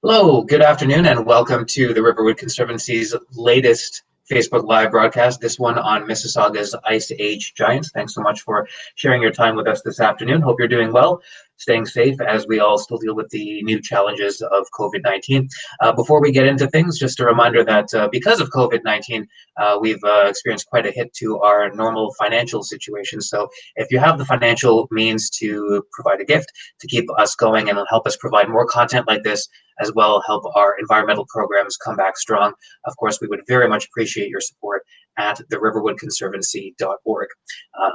Hello, good afternoon, and welcome to the Riverwood Conservancy's latest Facebook Live broadcast, this one on Mississauga's Ice Age giants. Thanks so much for sharing your time with us this afternoon. Hope you're doing well, staying safe as we all still deal with the new challenges of COVID-19. Before we get into things, just a reminder that because of COVID-19, we've experienced quite a hit to our normal financial situation. So if you have the financial means to provide a gift to keep us going and help us provide more content like this, as well help our environmental programs come back strong, of course, we would very much appreciate your support at theriverwoodconservancy.org.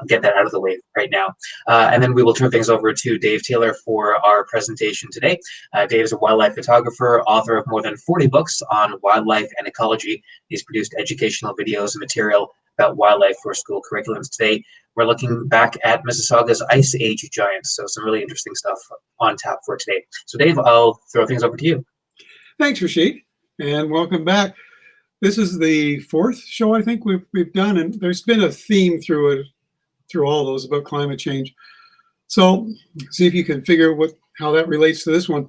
Get that out of the way right now. And then we will turn things over to Dave Taylor for our presentation today. Dave is a wildlife photographer, author of more than 40 books on wildlife and ecology. He's produced educational videos and material about wildlife for school curriculums. Today, we're looking back at Mississauga's Ice Age giants, so some really interesting stuff on tap for today. So Dave, I'll throw things over to you. Thanks, Rashid, and welcome back. This is the fourth show I think we've done, and there's been a theme through all those about climate change. So see if you can figure out how that relates to this one.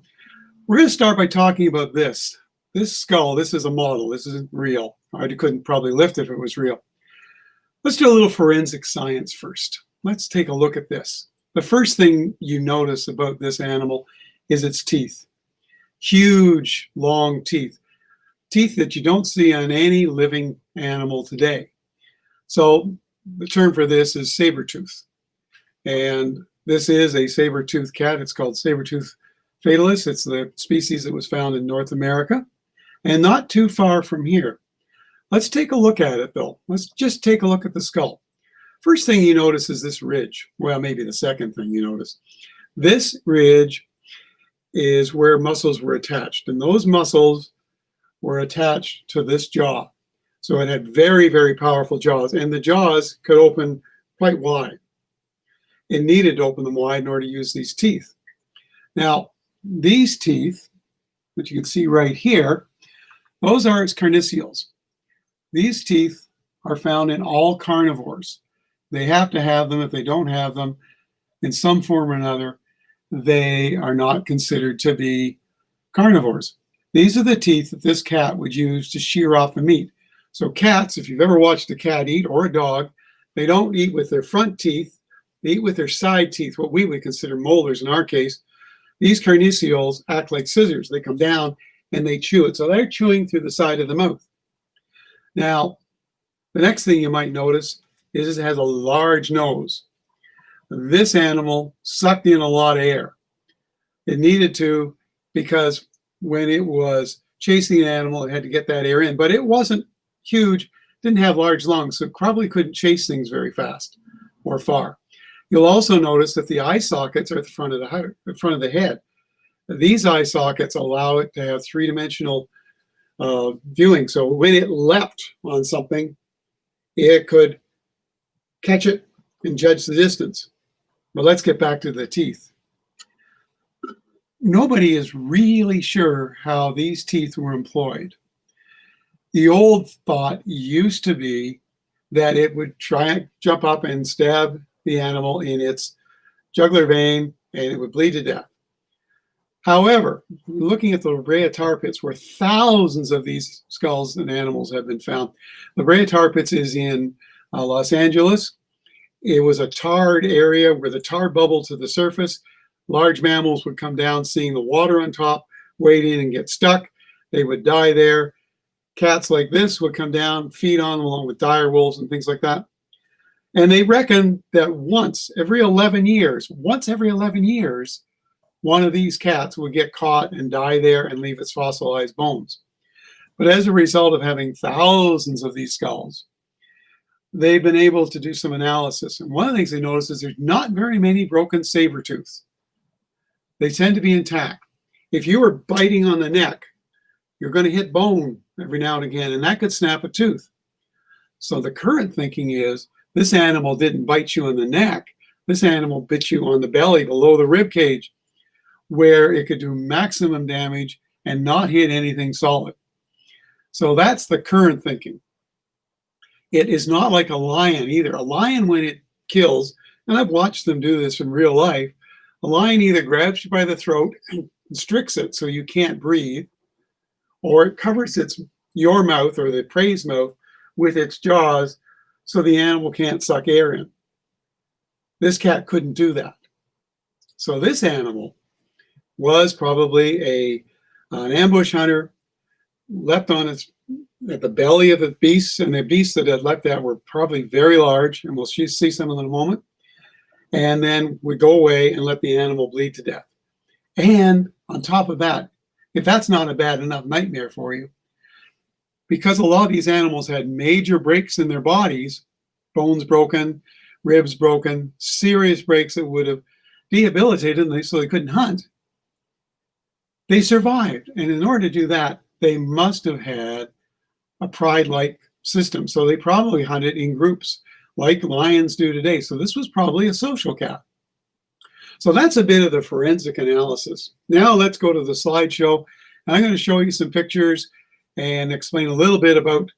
We're going to start by talking about this skull. This is a model. This isn't real. I couldn't probably lift it if it was real. Let's do a little forensic science first. Let's take a look at this. The first thing you notice about this animal is its teeth. Huge, long teeth. Teeth that you don't see on any living animal today. So the term for this is sabertooth. And this is a sabertooth cat. It's called Sabertooth fatalis. It's the species that was found in North America and not too far from here. Let's take a look at it, though. Let's just take a look at the skull. First thing you notice is this ridge. Well, maybe the second thing you notice. This ridge is where muscles were attached, and those muscles were attached to this jaw. So it had very, very powerful jaws, and the jaws could open quite wide. It needed to open them wide in order to use these teeth. Now, these teeth, that you can see right here, those are its carnassials. These teeth are found in all carnivores. They have to have them. If they don't have them in some form or another, they are not considered to be carnivores. These are the teeth that this cat would use to shear off the meat. So cats, if you've ever watched a cat eat or a dog, they don't eat with their front teeth. They eat with their side teeth, what we would consider molars in our case. These carnassials act like scissors. They come down and they chew it. So they're chewing through the side of the mouth. Now, the next thing you might notice is it has a large nose. This animal sucked in a lot of air. It needed to, because when it was chasing an animal, it had to get that air in. But it wasn't huge, didn't have large lungs, so it probably couldn't chase things very fast or far. You'll also notice that the eye sockets are at the front of the head. These eye sockets allow it to have three-dimensional viewing. So when it leapt on something, it could catch it and judge the distance. But let's get back to the teeth. Nobody is really sure how these teeth were employed. The old thought used to be that it would try and jump up and stab the animal in its jugular vein and it would bleed to death. However, looking at the La Brea tar pits where thousands of these skulls and animals have been found. La Brea tar pits is in Los Angeles. It was a tarred area where the tar bubbled to the surface. Large mammals would come down seeing the water on top, wade in and get stuck. They would die there. Cats like this would come down, feed on them along with dire wolves and things like that. And they reckon that once every 11 years, one of these cats would get caught and die there and leave its fossilized bones. But as a result of having thousands of these skulls, they've been able to do some analysis. And one of the things they notice is there's not very many broken saber tooth. They tend to be intact. If you were biting on the neck, you're going to hit bone every now and again, and that could snap a tooth. So the current thinking is this animal didn't bite you on the neck. This animal bit you on the belly below the rib cage, where it could do maximum damage and not hit anything solid. So that's the current thinking. It is not like a lion either. A lion, when it kills, and I've watched them do this in real life, a lion either grabs you by the throat constricts it so you can't breathe, or it covers your mouth or the prey's mouth with its jaws so the animal can't suck air in. This cat couldn't do that. So this animal was probably an ambush hunter, leapt on at the belly of the beast, and the beasts that had leapt at were probably very large, and we'll see some of them in a moment, and then would go away and let the animal bleed to death. And on top of that, if that's not a bad enough nightmare for you, because a lot of these animals had major breaks in their bodies, bones broken, ribs broken, serious breaks that would have debilitated them so they couldn't hunt, they survived. And in order to do that, they must have had a pride-like system. So they probably hunted in groups like lions do today. So this was probably a social cat. So that's a bit of the forensic analysis. Now let's go to the slideshow. I'm going to show you some pictures and explain a little bit about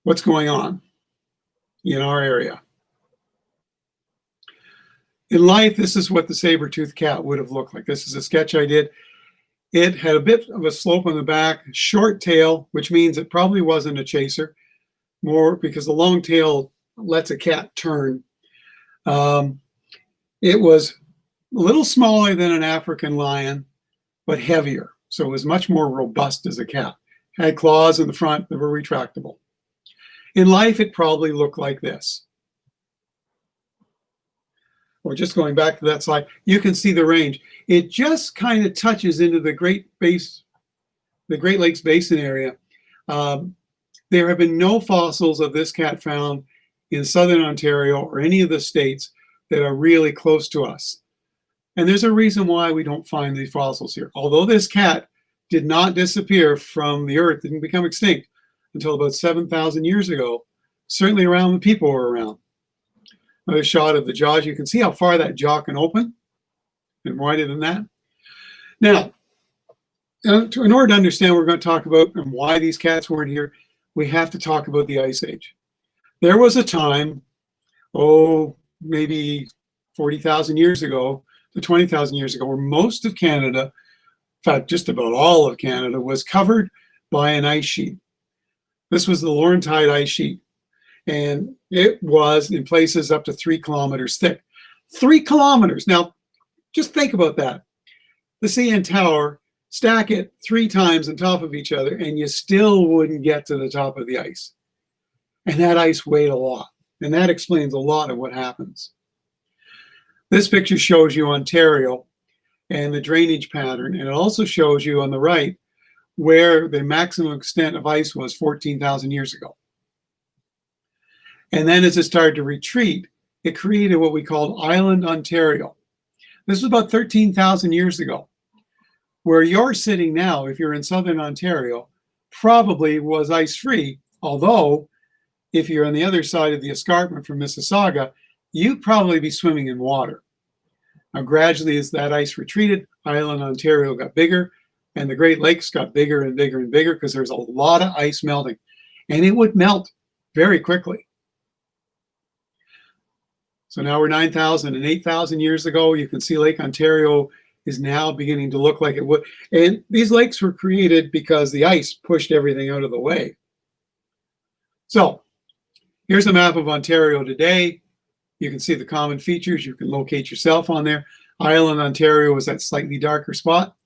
what's going on in our area. In life, this is what the Sabertooth cat would have looked like. This is a sketch I did. It had a bit of a slope on the back, short tail, which means it probably wasn't a chaser, more because the long tail lets a cat turn. It was a little smaller than an African lion, but heavier. So it was much more robust as a cat. Had claws in the front that were retractable. In life, it probably looked like this. Or just going back to that slide, you can see the range. It just kind of touches into the Great Lakes Basin area. There have been no fossils of this cat found in southern Ontario or any of the states that are really close to us. And there's a reason why we don't find these fossils here. Although this cat did not disappear from the earth, didn't become extinct until about 7,000 years ago, certainly around when people were around. Another shot of the jaws. You can see how far that jaw can open and wider than that. Now, in order to understand what we're going to talk about and why these cats weren't here, we have to talk about the Ice Age. There was a time, maybe 40,000 years ago to 20,000 years ago, where most of Canada, in fact, just about all of Canada, was covered by an ice sheet. This was the Laurentide ice sheet, and it was in places up to 3 kilometers thick. 3 kilometers. Now, just think about that. The CN Tower, stack it 3 times on top of each other, and you still wouldn't get to the top of the ice. And that ice weighed a lot, and that explains a lot of what happens. This picture shows you Ontario and the drainage pattern, and it also shows you on the right where the maximum extent of ice was 14,000 years ago. And then as it started to retreat, it created what we called Island Ontario. This was about 13,000 years ago. Where you're sitting now, if you're in southern Ontario, probably was ice-free, although if you're on the other side of the escarpment from Mississauga, you'd probably be swimming in water. Now, gradually, as that ice retreated, Island Ontario got bigger, and the Great Lakes got bigger and bigger and bigger because there's a lot of ice melting, and it would melt very quickly. So now we're 9,000 and 8,000 years ago. You can see Lake Ontario is now beginning to look like it would. And these lakes were created because the ice pushed everything out of the way. So here's a map of Ontario today. You can see the common features. You can locate yourself on there. Island Ontario is that slightly darker spot.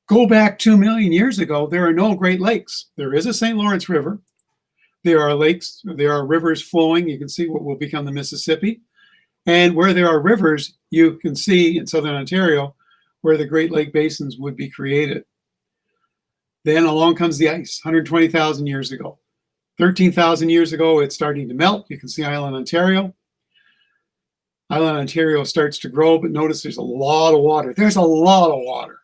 Go back 2 million years ago, there are no Great Lakes. There is a St. Lawrence River. There are lakes, there are rivers flowing. You can see what will become the Mississippi. And where there are rivers, you can see in southern Ontario where the Great Lake basins would be created. Then along comes the ice, 120,000 years ago. 13,000 years ago, it's starting to melt. You can see Island Ontario. Island Ontario starts to grow, but notice there's a lot of water. There's a lot of water.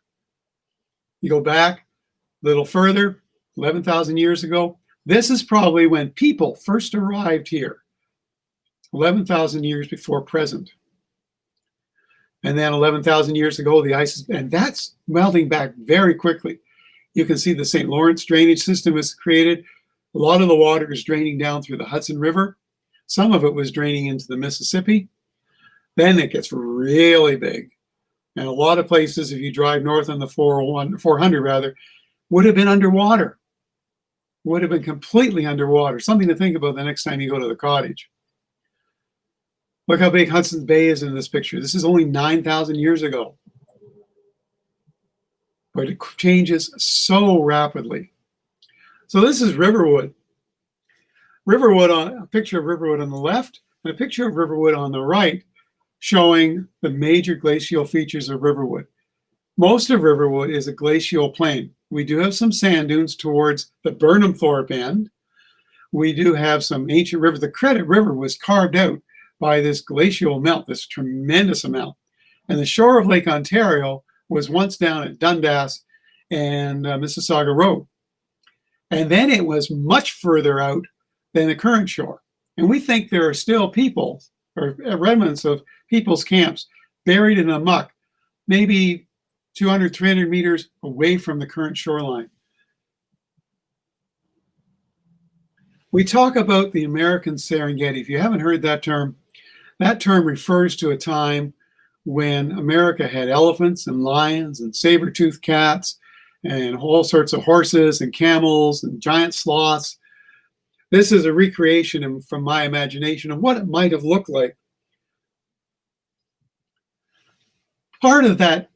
You go back a little further, 11,000 years ago. This is probably when people first arrived here, 11,000 years before present. And then 11,000 years ago, the ice is, and that's melting back very quickly. You can see the St. Lawrence drainage system is created. A lot of the water is draining down through the Hudson River. Some of it was draining into the Mississippi. Then it gets really big. And a lot of places, if you drive north on the 400 rather, would have been underwater. Would have been completely underwater. Something to think about the next time you go to the cottage. Look how big Hudson's Bay is in this picture. This is only 9,000 years ago. But it changes so rapidly. So this is Riverwood. A picture of Riverwood on the left and a picture of Riverwood on the right, showing the major glacial features of Riverwood. Most of Riverwood is a glacial plain. We do have some sand dunes towards the Burnhamthorpe end. We do have some ancient rivers. The Credit River was carved out by this glacial melt, this tremendous amount. And the shore of Lake Ontario was once down at Dundas and Mississauga Road. And then it was much further out than the current shore. And we think there are still people or remnants of people's camps buried in the muck, maybe 200, 300 meters away from the current shoreline. We talk about the American Serengeti. If you haven't heard that term refers to a time when America had elephants and lions and saber-toothed cats and all sorts of horses and camels and giant sloths. This is a recreation from my imagination of what it might have looked like. Part of that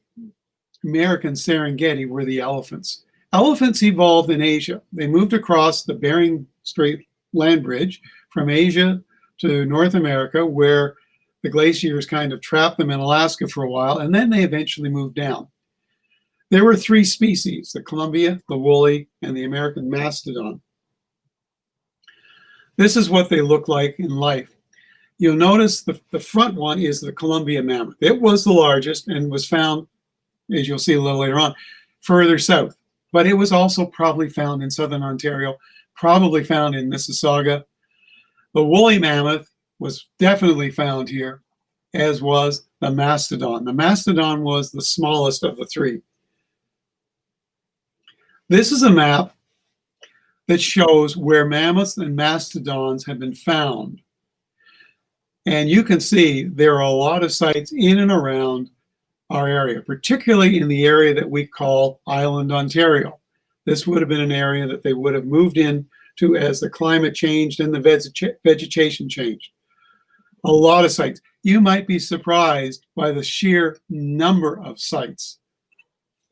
American Serengeti were the elephants. Elephants evolved in Asia. They moved across the Bering Strait land bridge from Asia to North America, where the glaciers kind of trapped them in Alaska for a while, and then they eventually moved down. There were three species: the Columbia, the woolly, and the American Mastodon. This is what they look like in life. You'll notice the front one is the Columbian Mammoth. It was the largest and was found, as you'll see a little later on, further south. But it was also probably found in southern Ontario, probably found in Mississauga. The woolly mammoth was definitely found here, as was the Mastodon. The Mastodon was the smallest of the three. This is a map that shows where mammoths and mastodons have been found. And you can see there are a lot of sites in and around our area, particularly in the area that we call Island Ontario. This would have been an area that they would have moved in to as the climate changed and the vegetation changed. A lot of sites. You might be surprised by the sheer number of sites.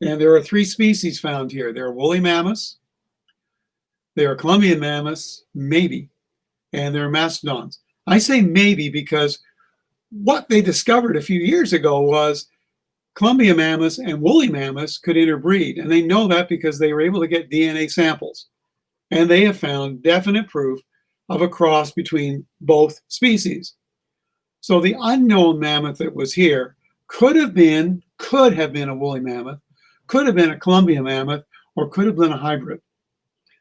And there are three species found here. There are woolly mammoths, there are Columbian mammoths, maybe, and there are mastodons. I say maybe because what they discovered a few years ago was Columbian mammoths and woolly mammoths could interbreed. And they know that because they were able to get DNA samples. And they have found definite proof of a cross between both species. So the unknown mammoth that was here could have been a woolly mammoth, could have been a Columbian mammoth, or could have been a hybrid.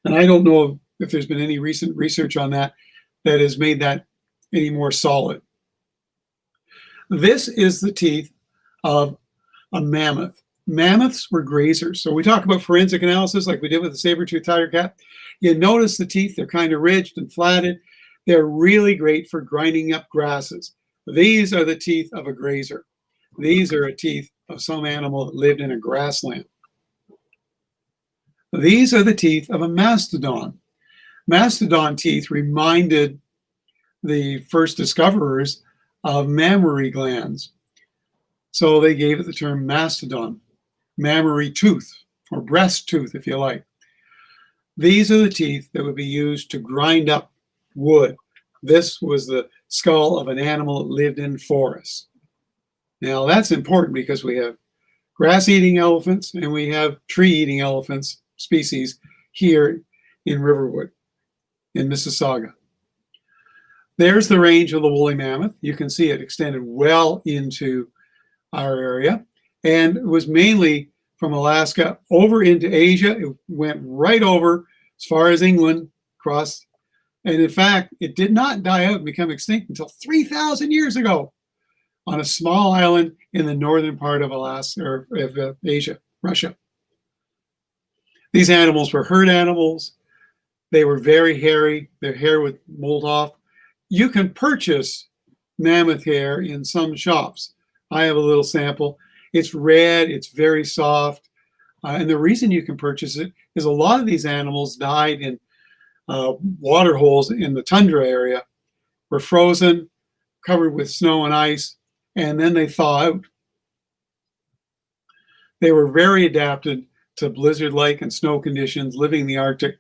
And I don't know if there's been any recent research on that that has made that any more solid. This is the teeth of a mammoth. Mammoths were grazers. So we talk about forensic analysis like we did with the saber-toothed tiger cat. You notice the teeth, they're kind of ridged and flatted. They're really great for grinding up grasses. These are the teeth of a grazer. These are a teeth of some animal that lived in a grassland. These are the teeth of a mastodon. Mastodon teeth reminded the first discoverers of mammary glands. So they gave it the term mastodon, mammary tooth, or breast tooth, if you like. These are the teeth that would be used to grind up wood. This was the skull of an animal that lived in forests. Now that's important because we have grass-eating elephants and we have tree-eating elephants species here in Riverwood, in Mississauga. There's the range of the woolly mammoth. You can see it extended well into our area, and it was mainly from Alaska over into Asia. It went right over as far as England, across, and in fact, it did not die out and become extinct until 3,000 years ago on a small island in the northern part of Alaska, or of Asia, Russia. These animals were herd animals. They were very hairy. Their hair would mold off. You can purchase mammoth hair in some shops. I have a little sample. It's red, it's very soft. And the reason you can purchase it is a lot of these animals died in water holes in the tundra area, were frozen, covered with snow and ice, and then they thaw out. They were very adapted to blizzard-like and snow conditions, living in the Arctic,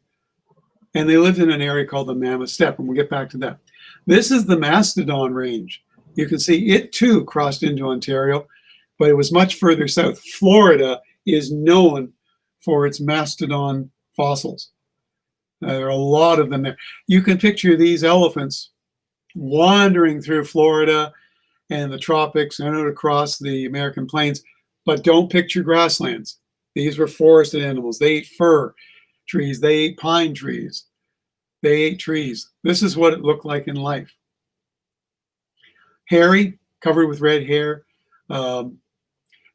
and they lived in an area called the Mammoth steppe, and we'll get back to that. This is the Mastodon range. You can see it too crossed into Ontario, but it was much further south. Florida is known for its Mastodon fossils. There are a lot of them there. You can picture these elephants wandering through Florida and the tropics and out across the American plains, but don't picture grasslands. These were forested animals. They ate fir trees. They ate pine trees. They ate trees. This is what it looked like in life. Hairy, covered with red hair. And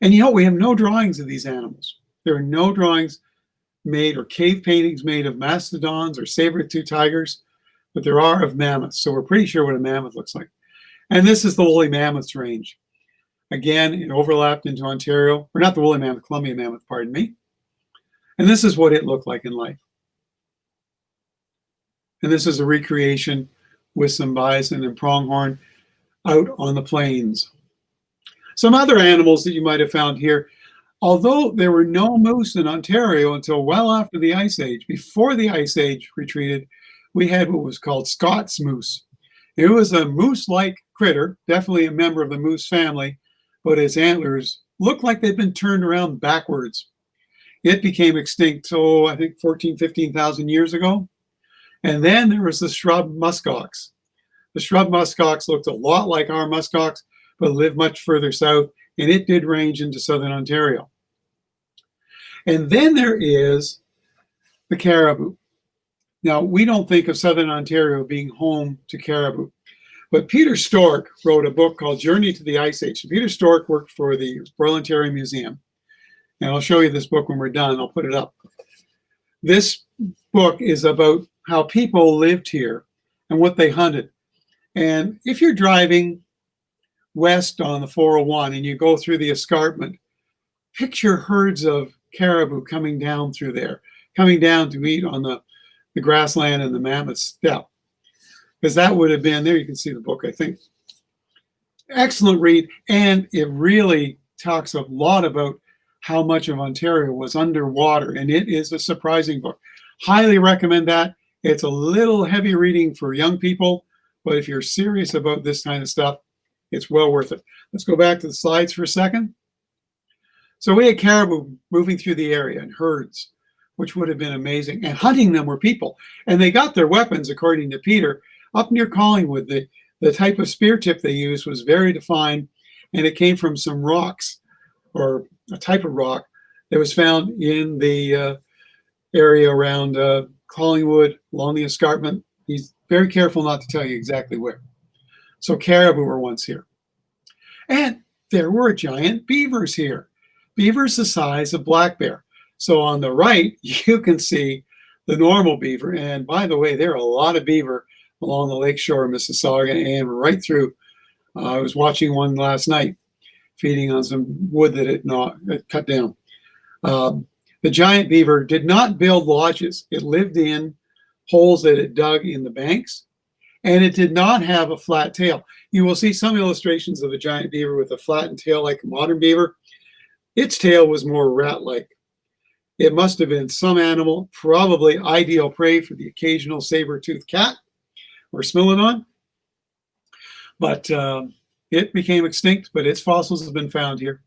we have no drawings of these animals. There are no drawings made or cave paintings made of mastodons or saber-tooth tigers, but there are of mammoths. So we're pretty sure what a mammoth looks like. And this is the woolly mammoths range. Again, it overlapped into Ontario, or not the woolly mammoth, Columbian mammoth, pardon me. And this is what it looked like in life. And this is a recreation with some bison and pronghorn out on the plains. Some other animals that you might have found here, although there were no moose in Ontario until well after the Ice Age, before the Ice Age retreated, we had what was called Scots Moose. It was a moose-like critter, definitely a member of the moose family, but its antlers looked like they'd been turned around backwards. It became extinct, I think 14,000, 15,000 years ago. And then there was the shrub muskox. The shrub muskox looked a lot like our muskox, but lived much further south, and it did range into southern Ontario. And then there is the caribou. Now, we don't think of southern Ontario being home to caribou, but Peter Stork wrote a book called Journey to the Ice Age. Peter Stork worked for the Royal Ontario Museum, and I'll show you this book when we're done. I'll put it up. This book is about how people lived here and what they hunted. And if you're driving west on the 401 and you go through the escarpment, picture herds of caribou coming down through there, coming down to eat on the grassland and the Mammoth steppe. Because that would have been, there you can see the book, I think. Excellent read, and it really talks a lot about how much of Ontario was underwater, and it is a surprising book. Highly recommend that. It's a little heavy reading for young people, but if you're serious about this kind of stuff, it's well worth it. Let's go back to the slides for a second. So we had caribou moving through the area in herds, which would have been amazing. And hunting them were people. And they got their weapons, according to Peter, up near Collingwood. The type of spear tip they used was very defined, and it came from some rocks, or a type of rock that was found in the area around Collingwood, along the escarpment. He's very careful not to tell you exactly where. So caribou were once here. And there were giant beavers here. Beavers the size of black bear. So on the right, you can see the normal beaver. And by the way, there are a lot of beaver along the lakeshore of Mississauga and right through. I was watching one last night, feeding on some wood that it cut down. The giant beaver did not build lodges. It lived in holes that it dug in the banks, and it did not have a flat tail. You will see some illustrations of a giant beaver with a flattened tail like a modern beaver. Its tail was more rat-like. It must have been some animal, probably ideal prey for the occasional saber-toothed cat or smilodon. But it became extinct, but its fossils have been found here.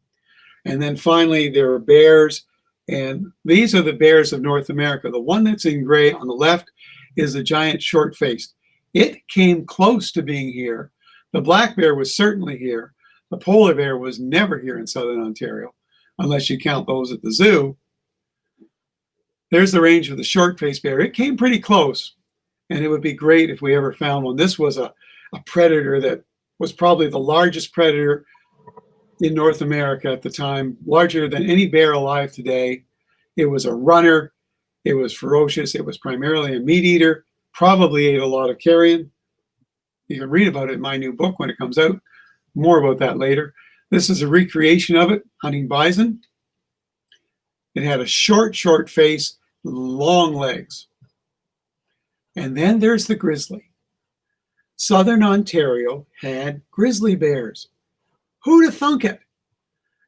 And then finally, there are bears. And these are the bears of North America. The one that's in gray on the left is the giant short-faced. It came close to being here. The black bear was certainly here. The polar bear was never here in southern Ontario, unless you count those at the zoo. There's the range of the short-faced bear. It came pretty close, and it would be great if we ever found one. This was a predator that was probably the largest predator in North America at the time, larger than any bear alive today. It was a runner. It was ferocious. It was primarily a meat eater, probably ate a lot of carrion. You can read about it in my new book when it comes out. More about that later. This is a recreation of it, hunting bison. It had a short face, long legs. And then there's the grizzly. Southern Ontario had grizzly bears. Who'd have thunk it?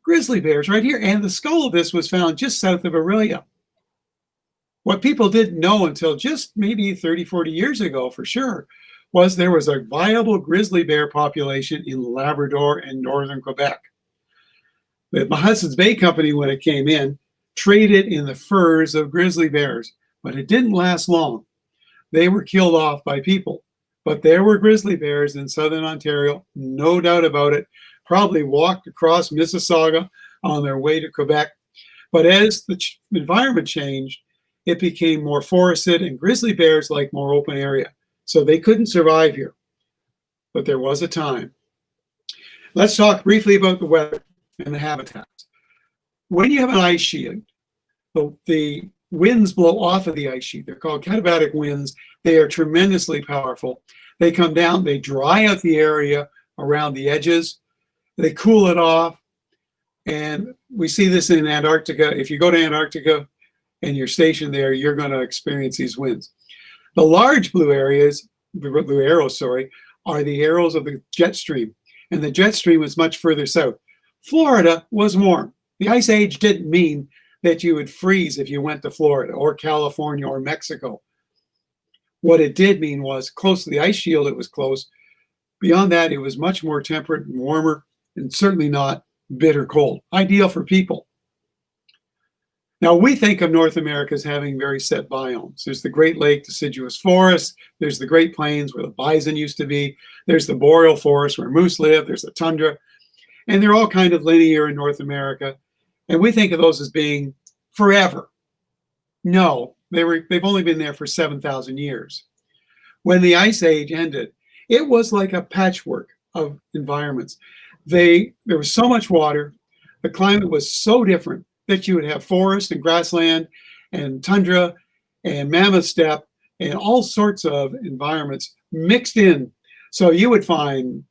Grizzly bears right here. And the skull of this was found just south of Aurelia. What people didn't know until just maybe 30, 40 years ago for sure was there was a viable grizzly bear population in Labrador and northern Quebec. The Hudson's Bay Company, when it came in, traded in the furs of grizzly bears, but it didn't last long. They were killed off by people. But there were grizzly bears in southern Ontario, no doubt about it, probably walked across Mississauga on their way to Quebec. But as the environment changed, it became more forested, and grizzly bears like more open area. So they couldn't survive here. But there was a time. Let's talk briefly about the weather and the habitats. When you have an ice sheet, the winds blow off of the ice sheet. They're called katabatic winds. They are tremendously powerful. They come down, they dry out the area around the edges, they cool it off. And we see this in Antarctica. If you go to Antarctica and you're stationed there, you're going to experience these winds. The large blue arrows, are the arrows of the jet stream. And the jet stream was much further south. Florida was warm. The ice age didn't mean that you would freeze if you went to Florida or California or Mexico. What it did mean was close to the ice shield, it was close. Beyond that, it was much more temperate and warmer, and certainly not bitter cold. Ideal for people. Now, we think of North America as having very set biomes. There's the Great Lake deciduous forest. There's the Great Plains where the bison used to be. There's the boreal forest where moose live. There's the tundra. And they're all kind of linear in North America. And we think of those as being forever. No, they've only been there for 7,000 years. When the Ice Age ended, it was like a patchwork of environments. There was so much water, the climate was so different that you would have forest and grassland and tundra and mammoth steppe and all sorts of environments mixed in. So you would find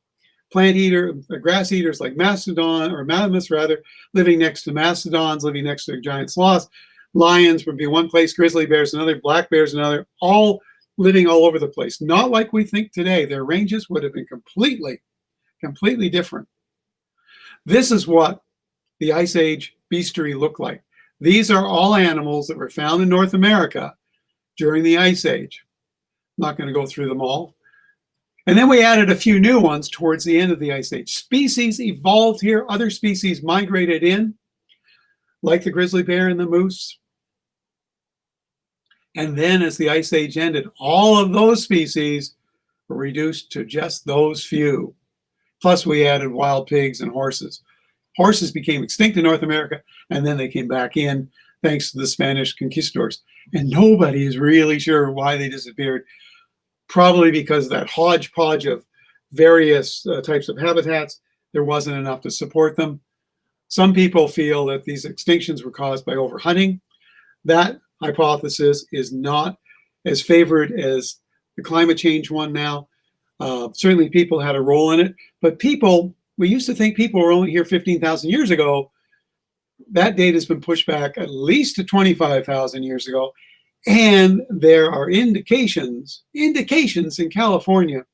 grass eaters like Mastodon or mammoths rather, living next to mastodons, living next to giant sloths. Lions would be one place, grizzly bears another, black bears another, all living all over the place. Not like we think today. Their ranges would have been completely different. This is what the Ice Age bestiary looked like. These are all animals that were found in North America during the Ice Age. I'm not going to go through them all. And then we added a few new ones towards the end of the Ice Age. Species evolved here. Other species migrated in, like the grizzly bear and the moose. And then as the Ice Age ended, all of those species were reduced to just those few. Plus we added wild pigs and horses. Horses became extinct in North America, and then they came back in thanks to the Spanish conquistadors. And nobody is really sure why they disappeared. Probably because of that hodgepodge of various types of habitats, there wasn't enough to support them. Some people feel that these extinctions were caused by overhunting. That hypothesis is not as favored as the climate change one now. Certainly people had a role in it, but we used to think people were only here 15,000 years ago. That date has been pushed back at least to 25,000 years ago. And there are indications in California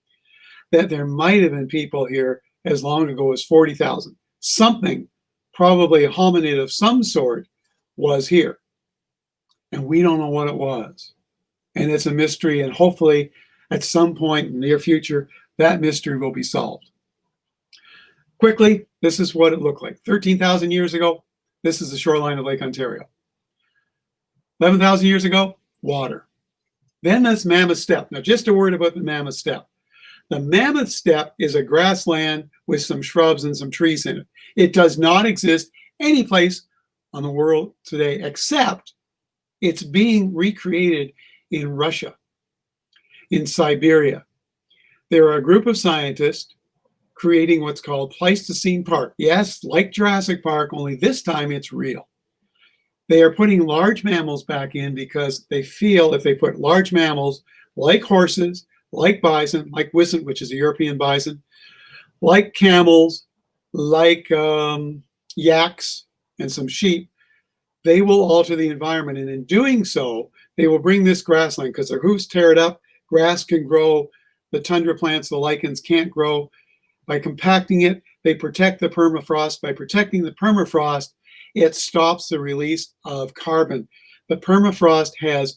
that there might have been people here as long ago as 40,000. Something, probably a hominid of some sort, was here. And we don't know what it was. And it's a mystery, and hopefully at some point in the near future, that mystery will be solved. Quickly, this is what it looked like. 13,000 years ago, this is the shoreline of Lake Ontario. 11,000 years ago, water. Then this Mammoth steppe. Now, just a word about the Mammoth steppe. The Mammoth steppe is a grassland with some shrubs and some trees in it. It does not exist any place on the world today, except it's being recreated in Russia, in Siberia. There are a group of scientists creating what's called Pleistocene Park. Yes, like Jurassic Park, only this time it's real. They are putting large mammals back in because they feel if they put large mammals like horses, like bison, like Wisent, which is a European bison, like camels, like yaks and some sheep, they will alter the environment. And in doing so, they will bring this grassland, because their hoofs tear it up, grass can grow, the tundra plants, the lichens can't grow. By compacting it, they protect the permafrost. By protecting the permafrost, it stops the release of carbon. The permafrost has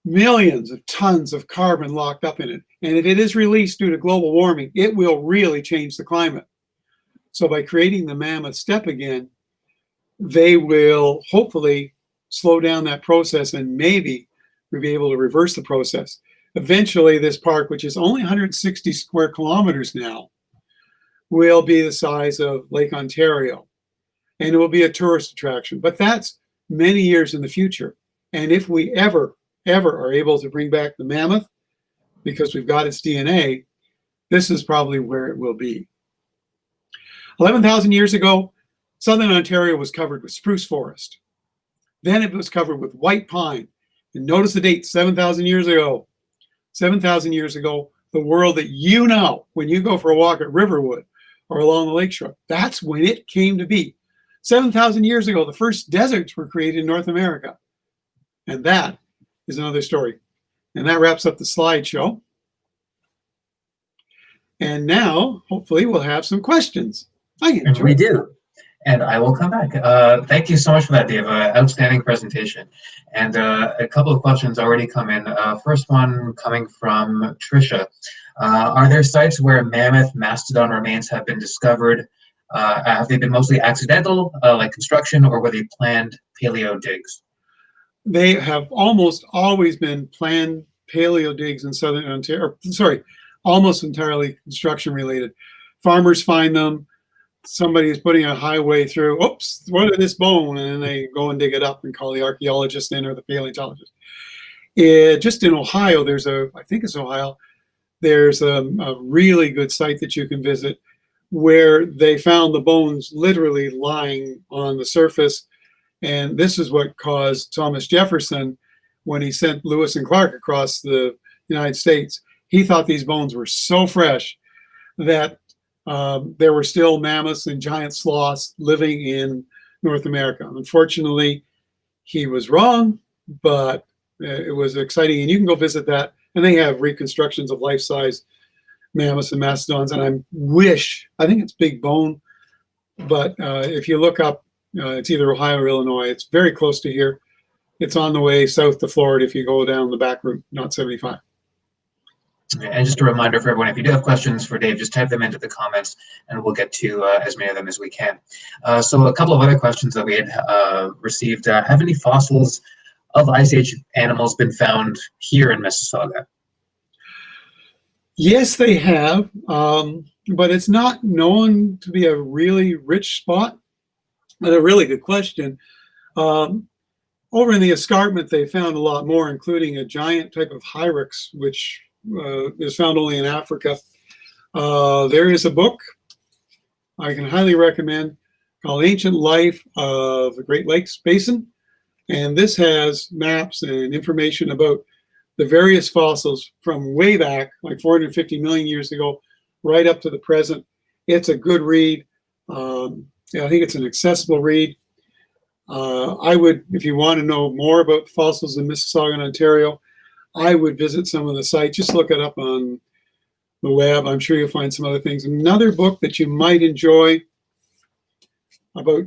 millions of tons of carbon locked up in it. And if it is released due to global warming, it will really change the climate. So by creating the mammoth steppe again, they will hopefully slow down that process, and maybe we'll be able to reverse the process. Eventually, this park, which is only 160 square kilometers now, will be the size of Lake Ontario, and it will be a tourist attraction. But that's many years in the future. And if we ever are able to bring back the mammoth, because we've got its DNA, this is probably where it will be. 11,000 years ago, southern Ontario was covered with spruce forest. Then it was covered with white pine. And notice the date, 7,000 years ago. 7,000 years ago, the world that you know, when you go for a walk at Riverwood or along the lakeshore, that's when it came to be. 7,000 years ago, the first deserts were created in North America. And that is another story. And that wraps up the slideshow. And now, hopefully, we'll have some questions. And we do. And I will come back. Thank you so much for that, Dave. Outstanding presentation. And a couple of questions already come in. First one coming from Tricia. Are there sites where mammoth mastodon remains have been discovered? Have they been mostly accidental, like construction, or were they planned paleo digs? They have almost always been planned paleo digs in southern Ontario. Sorry, almost entirely construction related. Farmers find them. Somebody is putting a highway through. Oops, what is this bone? And then they go and dig it up and call the archaeologist in or the paleontologist. Just in Ohio, I think it's Ohio, there's a really good site that you can visit where they found the bones literally lying on the surface. And this is what caused Thomas Jefferson, when he sent Lewis and Clark across the United States, he thought these bones were so fresh that there were still mammoths and giant sloths living in North America. Unfortunately, he was wrong, but it was exciting. And you can go visit that. And they have reconstructions of life-size mammoths and mastodons. And I think it's Big Bone, but if you look up, it's either Ohio or Illinois. It's very close to here. It's on the way south to Florida if you go down the back route, not 75. And just a reminder for everyone, if you do have questions for Dave, just type them into the comments and we'll get to as many of them as we can. So a couple of other questions that we had received. Have any fossils of Ice Age animals been found here in Mississauga? Yes, they have, but it's not known to be a really rich spot. But a really good question. Over in the escarpment, they found a lot more, including a giant type of hyrax, which is found only in Africa. There is a book I can highly recommend called Ancient Life of the Great Lakes Basin. And this has maps and information about the various fossils from way back, like 450 million years ago, right up to the present. It's a good read. I think it's an accessible read. I would, if you want to know more about fossils in Mississauga and Ontario, I would visit some of the sites. Just look it up on the web. I'm sure you'll find some other things. Another book that you might enjoy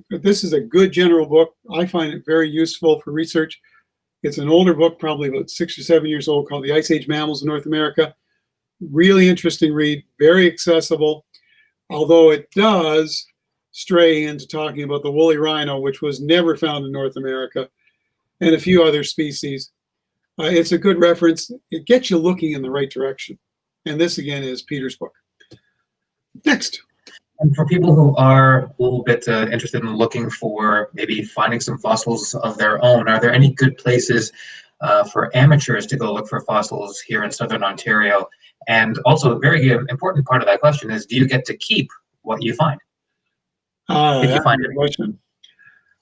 this is a good general book. I find it very useful for research. It's an older book, probably about 6 or 7 years old, called The Ice Age Mammals of North America. Really interesting read, very accessible, although it does stray into talking about the woolly rhino, which was never found in North America, and a few other species. It's a good reference. It gets you looking in the right direction. And this, again, is Peter's book. Next. And for people who are a little bit interested in looking for maybe finding some fossils of their own, are there any good places for amateurs to go look for fossils here in Southern Ontario? And also, a very important part of that question is, do you get to keep what you find? If you find it. Question.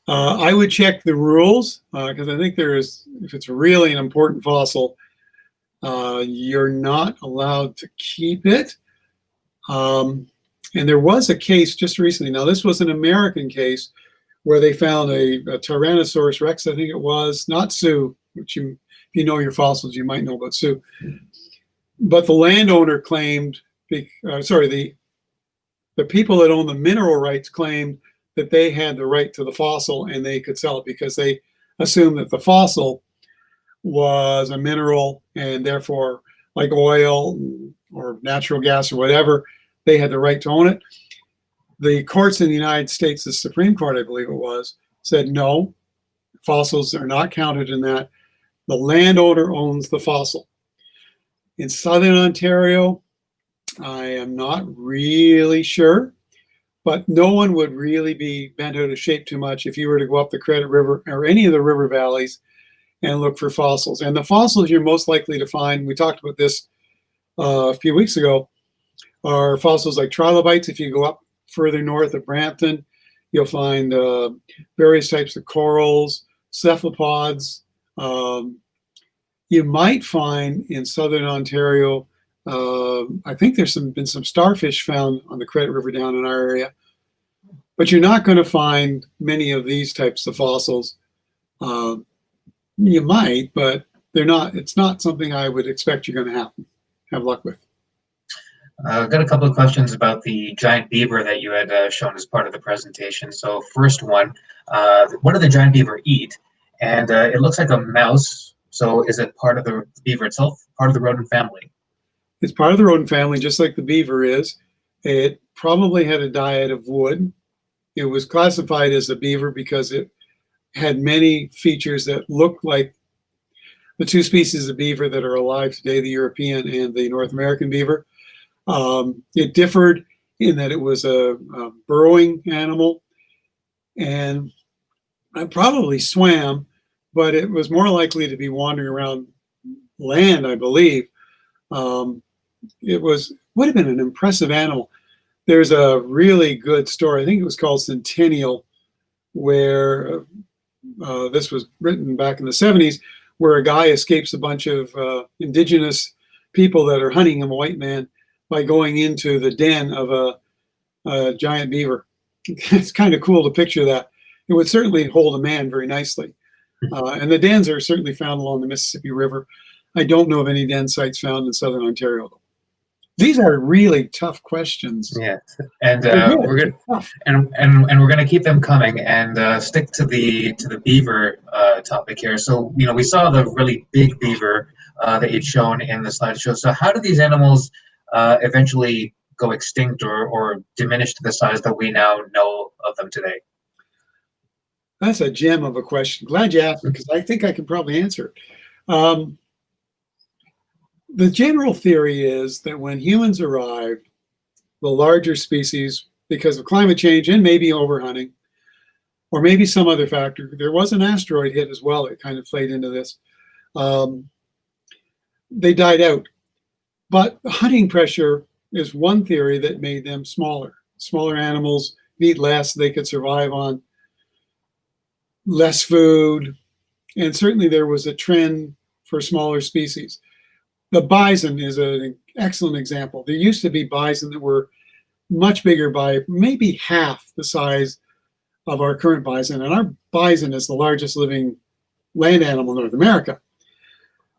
I would check the rules because I think if it's really an important fossil, you're not allowed to keep it. And there was a case just recently. Now, this was an American case where they found a Tyrannosaurus Rex, I think it was, not Sioux, which if you know your fossils, you might know about Sioux. But the landowner claimed, the people that own the mineral rights claimed that they had the right to the fossil and they could sell it because they assumed that the fossil was a mineral and therefore, like oil or natural gas or whatever, they had the right to own it. The courts in the United States, the Supreme Court, I believe it was, said no, fossils are not counted in that. The landowner owns the fossil. In Southern Ontario, I am not really sure, but no one would really be bent out of shape too much if you were to go up the Credit River or any of the river valleys and look for fossils. And the fossils you're most likely to find, we talked about this a few weeks ago, are fossils like trilobites. If you go up further north of Brampton, you'll find various types of corals, cephalopods. You might find in Southern Ontario, I think there's been some starfish found on the Credit River down in our area, but you're not going to find many of these types of fossils. You might, but they're not. It's not something I would expect you're going to have luck with. I've got a couple of questions about the giant beaver that you had shown as part of the presentation. So first one, what do the giant beaver eat? And it looks like a mouse. So is it part of the beaver itself, part of the rodent family? It's part of the rodent family, just like the beaver is. It probably had a diet of wood. It was classified as a beaver because it had many features that looked like the two species of beaver that are alive today, the European and the North American beaver. It differed in that it was a burrowing animal, and it probably swam, but it was more likely to be wandering around land, I believe. It would have been an impressive animal. There's a really good story, I think it was called Centennial, where this was written back in the 70s, where a guy escapes a bunch of indigenous people that are hunting him, a white man, by going into the den of a giant beaver. It's kind of cool to picture that. It would certainly hold a man very nicely. And the dens are certainly found along the Mississippi River. I don't know of any den sites found in Southern Ontario, though. These are really tough questions. Yeah, and we're gonna keep them coming and stick to the beaver topic here. So we saw the really big beaver that you'd shown in the slideshow. So how do these animals eventually go extinct or diminish to the size that we now know of them today? That's a gem of a question. Glad you asked, because I think I can probably answer it. The general theory is that when humans arrived, the larger species, because of climate change and maybe overhunting, or maybe some other factor, there was an asteroid hit as well that kind of played into this. They died out. But hunting pressure is one theory that made them smaller. Smaller animals eat less, they could survive on less food. And certainly there was a trend for smaller species. The bison is an excellent example. There used to be bison that were much bigger, by maybe half the size of our current bison. And our bison is the largest living land animal in North America.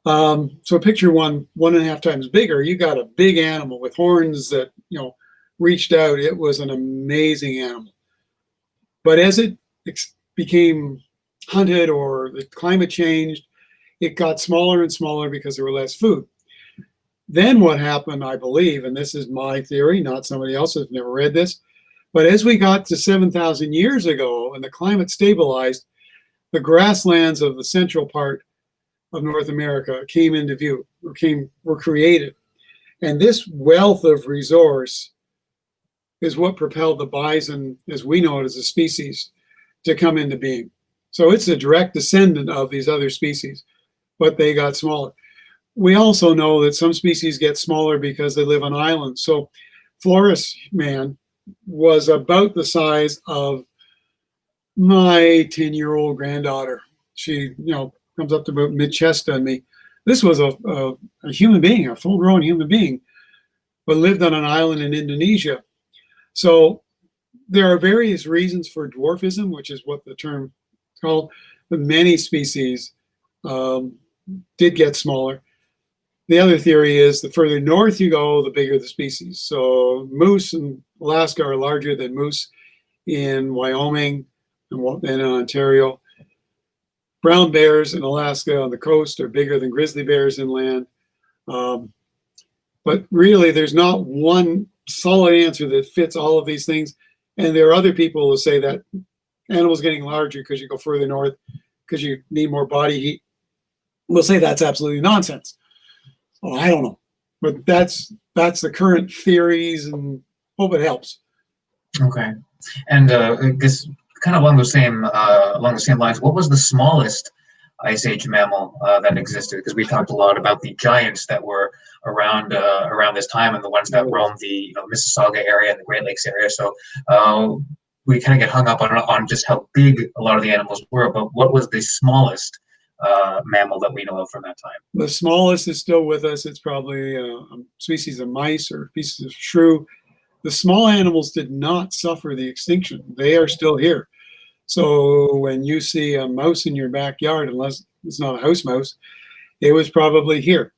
So picture one and a half times bigger. You got a big animal with horns that reached out. It was an amazing animal. But as it became hunted or the climate changed, it got smaller and smaller because there were less food. Then what happened, I believe, and this is my theory, not somebody else's, never read this, but as we got to 7,000 years ago and the climate stabilized, the grasslands of the central part of North America came into view, were created. And this wealth of resource is what propelled the bison, as we know it as a species, to come into being. So it's a direct descendant of these other species, but they got smaller. We also know that some species get smaller because they live on islands. So Flores man was about the size of my 10-year-old granddaughter. She, comes up to about mid-chest on me. This was a human being, a full-grown human being, but lived on an island in Indonesia. So there are various reasons for dwarfism, which is what the term is called, but many species did get smaller. The other theory is the further north you go, the bigger the species. So moose in Alaska are larger than moose in Wyoming and in Ontario. Brown bears in Alaska on the coast are bigger than grizzly bears inland. But really, there's not one solid answer that fits all of these things. And there are other people who say that animals getting larger because you go further north, because you need more body heat. We'll say that's absolutely nonsense. Oh, I don't know, but that's the current theories, and hope it helps. Okay, and I guess kind of along the same lines, what was the smallest Ice Age mammal that existed? Because we talked a lot about the giants that were around this time, and the ones that roamed the Mississauga area and the Great Lakes area. So we kind of get hung up on just how big a lot of the animals were. But what was the smallest mammal that we know of from that time? The smallest is still with us. It's probably a species of mice or species of shrew. The small animals did not suffer the extinction. They are still here. So when you see a mouse in your backyard, unless it's not a house mouse, it was probably here.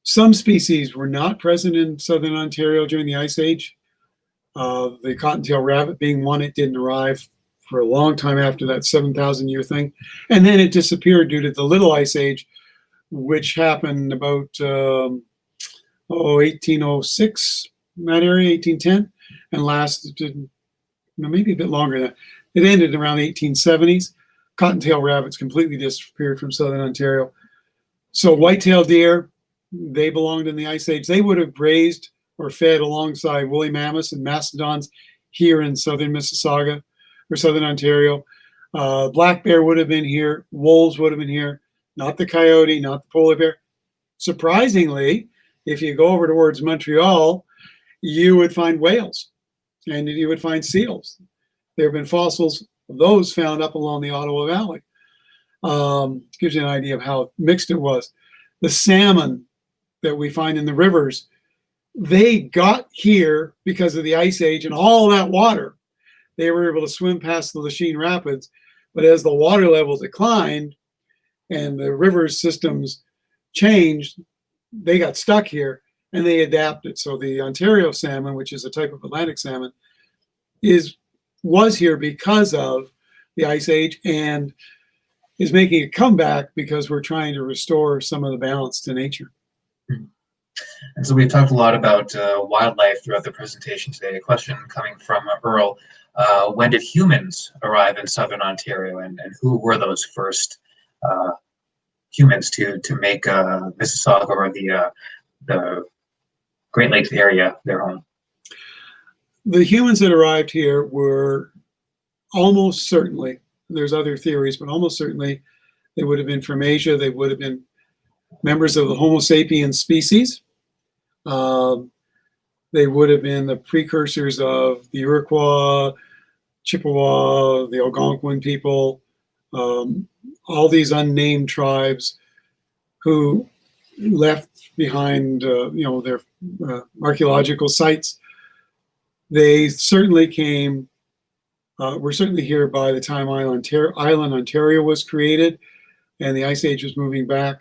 Some species were not present in southern Ontario during the Ice Age. The cottontail rabbit being one, it didn't arrive for a long time after that 7,000 year thing. And then it disappeared due to the Little Ice Age, which happened about 1806, in that area, 1810, and lasted maybe a bit longer than that. It ended around the 1870s. Cottontail rabbits completely disappeared from southern Ontario. So white-tailed deer, they belonged in the Ice Age. They would have grazed or fed alongside woolly mammoths and mastodons here in southern Mississauga or southern Ontario. Black bear would have been here. Wolves would have been here. Not the coyote, not the polar bear. Surprisingly, if you go over towards Montreal, you would find whales and you would find seals. There have been fossils of those found up along the Ottawa Valley. Gives you an idea of how mixed it was. The salmon that we find in the rivers, they got here because of the Ice Age and all that water. They were able to swim past the Lachine Rapids, but as the water level declined and the river systems changed, they got stuck here and they adapted. So the Ontario salmon, which is a type of Atlantic salmon, was here because of the Ice Age and is making a comeback because we're trying to restore some of the balance to nature. And so we've talked a lot about wildlife throughout the presentation today. A question coming from Earl. When did humans arrive in southern Ontario, and who were those first humans to make Mississauga or the Great Lakes area their home? The humans that arrived here were almost certainly, there's other theories, but almost certainly they would have been from Asia. They would have been members of the Homo sapiens species. They would have been the precursors of the Iroquois, Chippewa, the Algonquin people, all these unnamed tribes who left behind, their archaeological sites. They certainly came. We're certainly here by the time Island Ontario was created, and the Ice Age was moving back.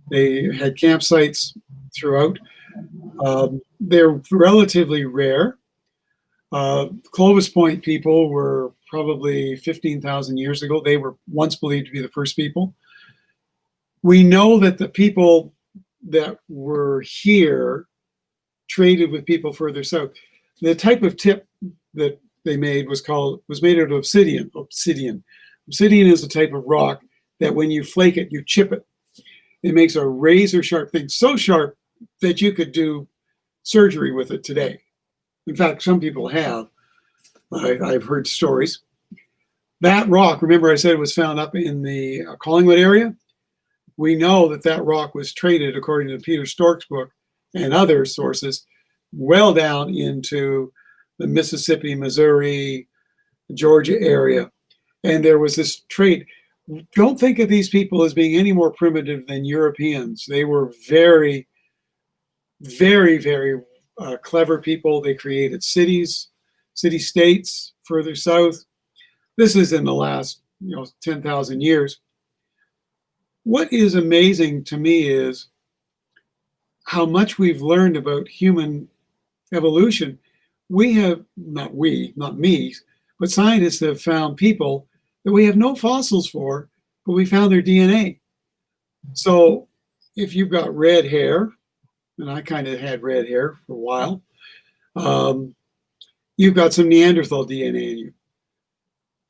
They had campsites throughout. They're relatively rare. Clovis Point people were probably 15,000 years ago. They were once believed to be the first people. We know that the people that were here traded with people further south. The type of tip that they made was made out of obsidian. Obsidian is a type of rock that when you flake it, you chip it. It makes a razor sharp thing, so sharp that you could do surgery with it today. In fact, some people have. I've heard stories. That rock, remember I said it was found up in the Collingwood area? We know that rock was traded, according to Peter Stork's book and other sources, well down into the Mississippi, Missouri, Georgia area. And there was this trade. Don't think of these people as being any more primitive than Europeans. They were very, very, very clever people. They created cities, city-states further south. This is in the last 10,000 years. What is amazing to me is how much we've learned about human evolution. We have, not me, but scientists have found people that we have no fossils for, but we found their DNA. So if you've got red hair, and I kind of had red hair for a while, you've got some Neanderthal DNA in you.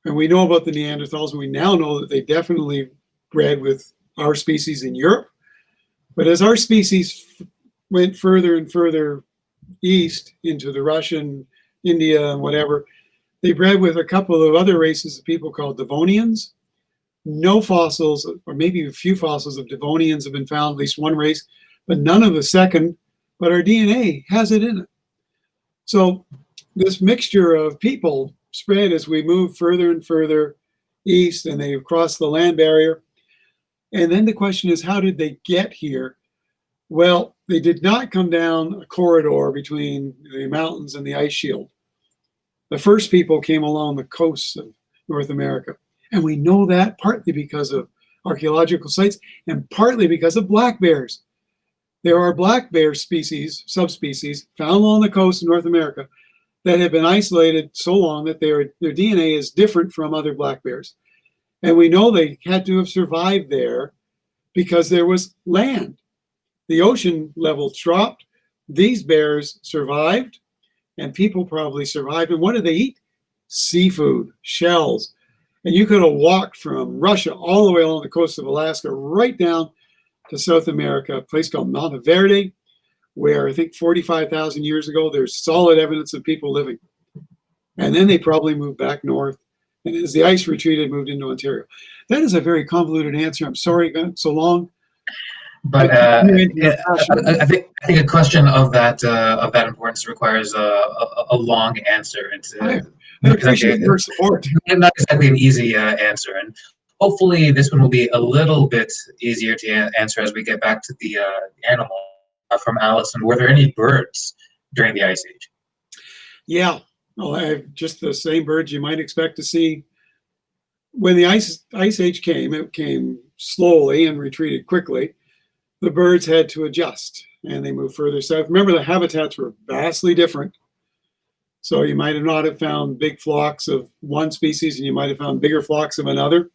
And we know about the Neanderthals, and we now know that they definitely bred with our species in Europe. But as our species went further and further east into the Russian, India, and whatever, they bred with a couple of other races of people called Devonians. No fossils, or maybe a few fossils of Devonians have been found, at least one race, but none of the second, but our DNA has it in it. So this mixture of people spread as we move further and further east, and they cross the land barrier. And then the question is, how did they get here? Well, they did not come down a corridor between the mountains and the ice shield. The first people came along the coasts of North America. And we know that partly because of archaeological sites and partly because of black bears. There are black bear species, subspecies, found along the coast of North America that have been isolated so long that their DNA is different from other black bears. And we know they had to have survived there because there was land. The ocean level dropped. These bears survived, and people probably survived. And what do they eat? Seafood, shells. And you could have walked from Russia all the way along the coast of Alaska right down to South America, a place called Monteverde, where I think 45,000 years ago, there's solid evidence of people living. And then they probably moved back north. And as the ice retreated, moved into Ontario. That is a very convoluted answer. I'm sorry it got so long. But I think a question of that importance requires a long answer. It's I appreciate your support. Not exactly an easy answer, and hopefully this one will be a little bit easier to answer as we get back to the animal from Allison. Were there any birds during the Ice Age? Yeah, well, just the same birds you might expect to see. When the Ice Age came, it came slowly and retreated quickly. The birds had to adjust, and they moved further south. Remember, the habitats were vastly different. So you might have not have found big flocks of one species, and you might have found bigger flocks of another.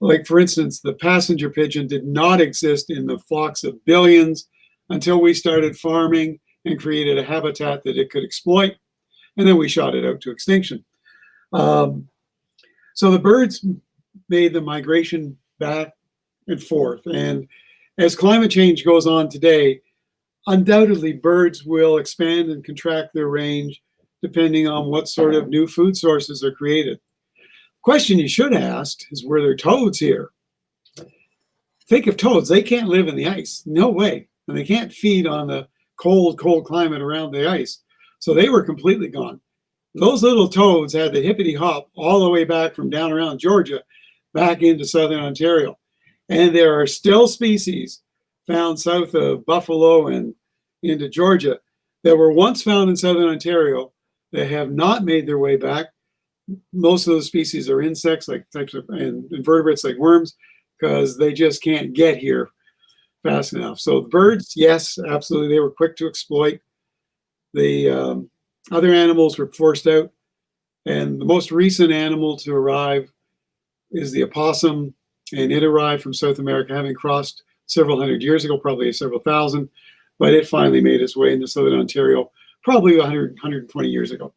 Like, for instance, the passenger pigeon did not exist in the flocks of billions until we started farming and created a habitat that it could exploit, and then we shot it out to extinction. So the birds made the migration back and forth, and as climate change goes on today, undoubtedly birds will expand and contract their range depending on what sort of new food sources are created. The question you should ask is, were there toads here? Think of toads. They can't live in the ice. No way. And they can't feed on the cold climate around the ice. So they were completely gone. Those little toads had the hippity hop all the way back from down around Georgia back into southern Ontario. And there are still species found south of Buffalo and into Georgia that were once found in southern Ontario that have not made their way back. Most of those species are insects, like types of, and invertebrates like worms, because they just can't get here fast enough. So the birds, yes, absolutely, they were quick to exploit. The other animals were forced out, and the most recent animal to arrive is the opossum. And it arrived from South America, having crossed several hundred years ago, probably several thousand, but it finally made its way into southern Ontario, probably 120 years ago.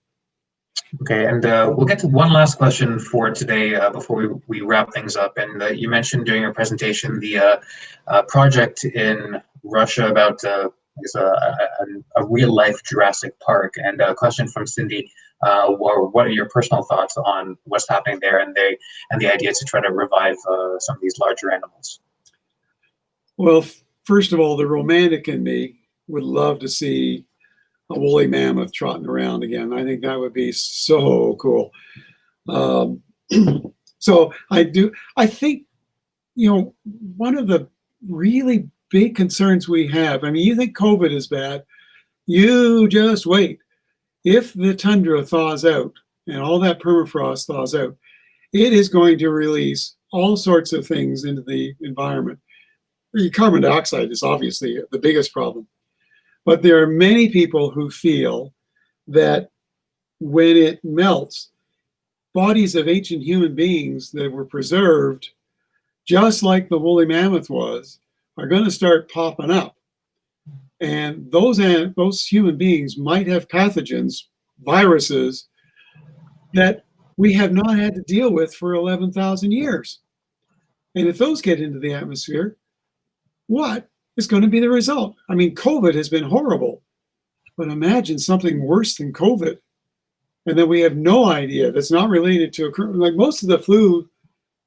Okay, and we'll get to one last question for today before we wrap things up. And you mentioned during your presentation the project in Russia about a real-life Jurassic Park. And a question from Cindy. What are your personal thoughts on what's happening there and the idea to try to revive some of these larger animals? Well, first of all, the romantic in me would love to see a woolly mammoth trotting around again. I think that would be so cool. So I think, one of the really big concerns we have, I mean, you think COVID is bad, You just wait. If the tundra thaws out and all that permafrost thaws out, it is going to release all sorts of things into the environment. The carbon dioxide is obviously the biggest problem. But there are many people who feel that when it melts, bodies of ancient human beings that were preserved, just like the woolly mammoth was, are going to start popping up. And those human beings might have pathogens, viruses, that we have not had to deal with for 11,000 years. And if those get into the atmosphere, what is going to be the result? I mean, COVID has been horrible, but imagine something worse than COVID. And then we have no idea. That's not related to, like most of the flu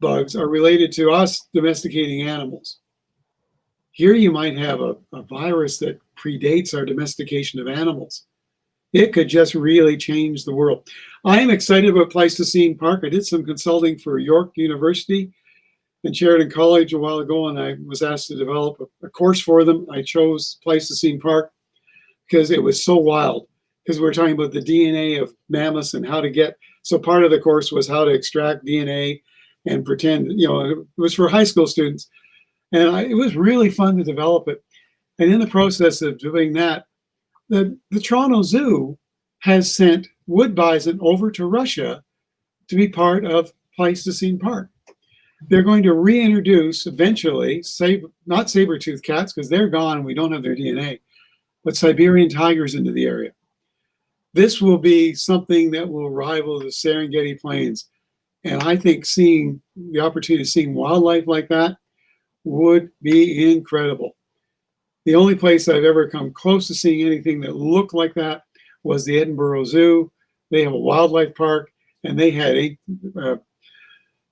bugs are related to us domesticating animals. Here you might have a virus that predates our domestication of animals. It could just really change the world. I am excited about Pleistocene Park. I did some consulting for York University and Sheridan College a while ago, and I was asked to develop a course for them. I chose Pleistocene Park because it was so wild, because we were talking about the DNA of mammoths and how to get, so part of the course was how to extract DNA and pretend, it was for high school students. And it was really fun to develop it. And in the process of doing that, the Toronto Zoo has sent wood bison over to Russia to be part of Pleistocene Park. They're going to reintroduce eventually, not saber-toothed cats, because they're gone and we don't have their DNA, but Siberian tigers into the area. This will be something that will rival the Serengeti Plains. And I think seeing the opportunity of seeing wildlife like that would be incredible. The only place I've ever come close to seeing anything that looked like that was the Edinburgh Zoo. They have a wildlife park, and they had an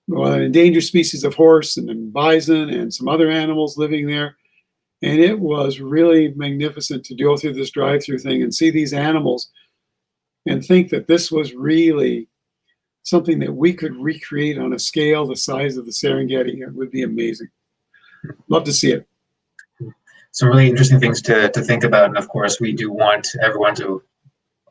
endangered species of horse and then bison and some other animals living there. And it was really magnificent to go through this drive-through thing and see these animals and think that this was really something that we could recreate on a scale the size of the Serengeti. It would be amazing. Love to see it. Some really interesting things to think about. And of course, we do want everyone to,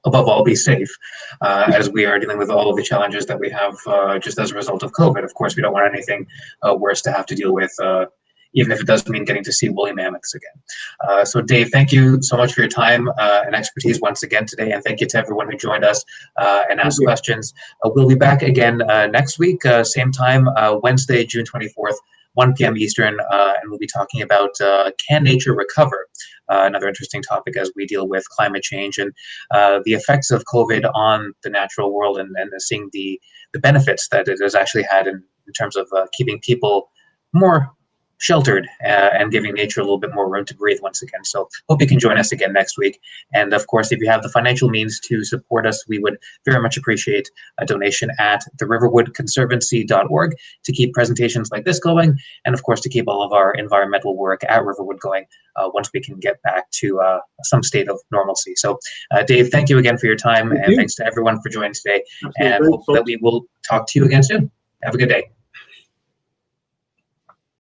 above all, be safe as we are dealing with all of the challenges that we have just as a result of COVID. Of course, we don't want anything worse to have to deal with, even if it does mean getting to see woolly mammoths again. So Dave, thank you so much for your time and expertise once again today. And thank you to everyone who joined us and asked questions. We'll be back again next week, same time, Wednesday, June 24th. 1 p.m. Eastern, and we'll be talking about can nature recover? Another interesting topic as we deal with climate change and the effects of COVID on the natural world, and seeing the benefits that it has actually had in terms of keeping people more sheltered and giving nature a little bit more room to breathe once again. So hope you can join us again next week. And of course, if you have the financial means to support us, we would very much appreciate a donation at theriverwoodconservancy.org to keep presentations like this going, and of course to keep all of our environmental work at Riverwood going once we can get back to some state of normalcy. So Dave, thank you again for your time, and thanks to everyone for joining today. Absolutely. And hope that we will talk to you again soon. Have a good day.